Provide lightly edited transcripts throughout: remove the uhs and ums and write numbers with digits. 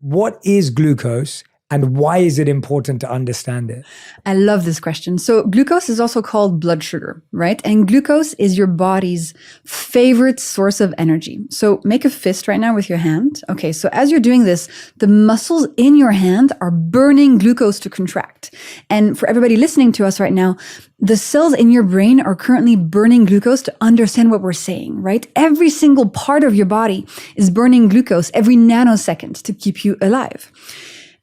What is glucose and why is it important to understand it? I love this question. So glucose is also called blood sugar, right? And glucose is your body's favorite source of energy. So make a fist right now with your hand. Okay, so as you're doing this, the muscles in your hand are burning glucose to contract. And for everybody listening to us right now, the cells in your brain are currently burning glucose to understand what we're saying, right? Every single part of your body is burning glucose every nanosecond to keep you alive.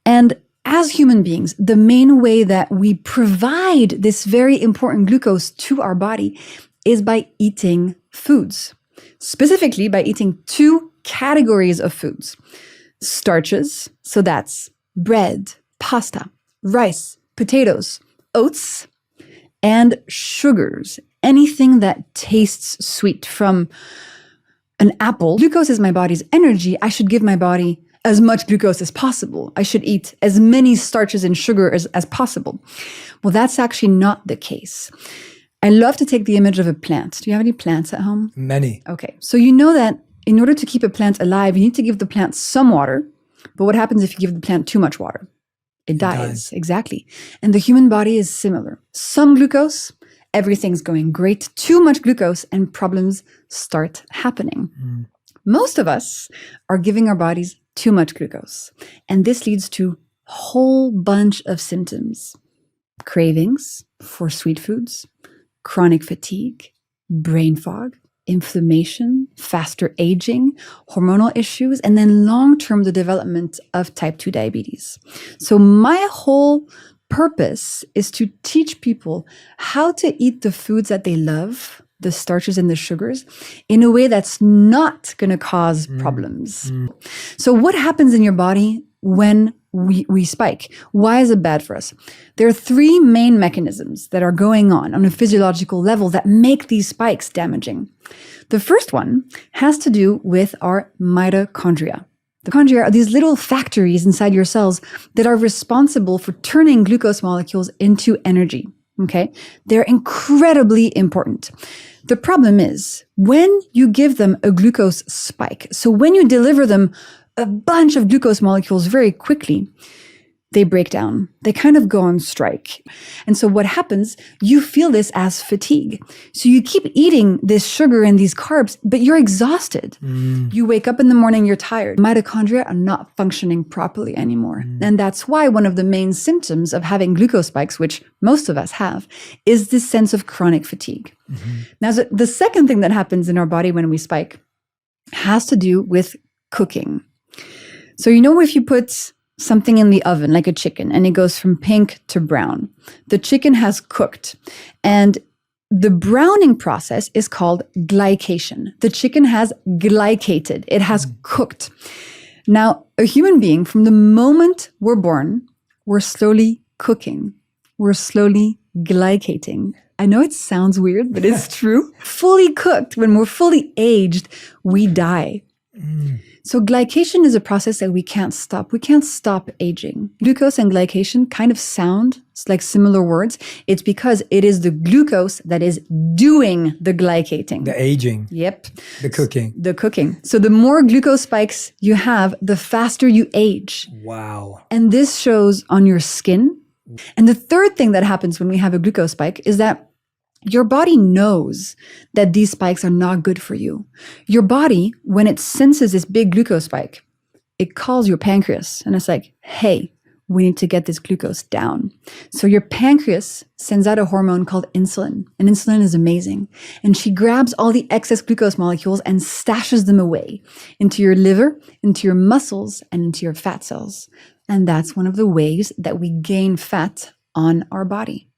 And as human beings, the main way that we provide this very important glucose to our body is by eating foods, specifically by eating two categories of foods. Starches, so that's bread, pasta, rice, potatoes, oats, and sugars, anything that tastes sweet, from an apple. Glucose is my body's energy. I should give my body as much glucose as possible. I should eat as many starches and sugar as possible. Well, that's actually not the case. I love to take the image of a plant. Do you have any plants at home? Many. Okay. So you know that in order to keep a plant alive, you need to give the plant some water. But what happens if you give the plant too much water? It dies. Exactly. And the human body is similar. Some glucose, everything's going great. Too much glucose and problems start happening. Most of us are giving our bodies too much glucose. And this leads to a whole bunch of symptoms. Cravings for sweet foods, chronic fatigue, brain fog, inflammation, faster aging, hormonal issues, and then long-term the development of type 2 diabetes. So my whole purpose is to teach people how to eat the foods that they love, the starches and the sugars, in a way that's not going to cause problems. So what happens in your body when we spike? Why is it bad for us? There are three main mechanisms that are going on a physiological level that make these spikes damaging. The first one has to do with our mitochondria. The mitochondria are these little factories inside your cells that are responsible for turning glucose molecules into energy. Okay? They're incredibly important. The problem is when you give them a glucose spike, so when you deliver them a bunch of glucose molecules very quickly, they break down. They kind of go on strike. And so what happens, you feel this as fatigue. So you keep eating this sugar and these carbs, but you're exhausted. You wake up in the morning, you're tired. Mitochondria are not functioning properly anymore. And that's why one of the main symptoms of having glucose spikes, which most of us have, is this sense of chronic fatigue. Now, the second thing that happens in our body when we spike has to do with cooking. So you know if you put something in the oven, like a chicken, and it goes from pink to brown, the chicken has cooked. And the browning process is called glycation. The chicken has glycated. It has cooked. Now, a human being, from the moment we're born, we're slowly cooking. We're slowly glycating. I know it sounds weird, but it's true. Fully cooked, when we're fully aged, we die. So glycation is a process that we can't stop. We can't stop aging. Glucose and glycation kind of sound like similar words. It's because it is the glucose that is doing the glycating. The aging. Yep. The cooking. The cooking. So the more glucose spikes you have, the faster you age. Wow. And this shows on your skin. And the third thing that happens when we have a glucose spike is that your body knows that these spikes are not good for you. Your body, when it senses this big glucose spike, it calls your pancreas and it's like, hey, we need to get this glucose down. So your pancreas sends out a hormone called insulin, and insulin is amazing. And she grabs all the excess glucose molecules and stashes them away into your liver, into your muscles, and into your fat cells. And that's one of the ways that we gain fat on our body.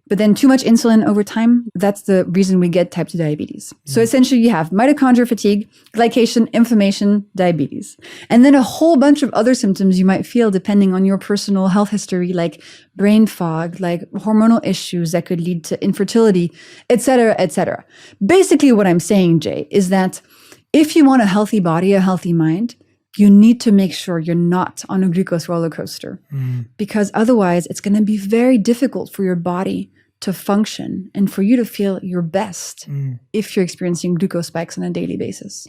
But then too much insulin over time, that's the reason we get type 2 diabetes. So essentially you have mitochondrial fatigue, glycation, inflammation, diabetes. And then a whole bunch of other symptoms you might feel depending on your personal health history, like brain fog, like hormonal issues that could lead to infertility, et cetera, et cetera. Basically what I'm saying, Jay, is that if you want a healthy body, a healthy mind, you need to make sure you're not on a glucose roller coaster, because otherwise it's going to be very difficult for your body to function and for you to feel your best if you're experiencing glucose spikes on a daily basis.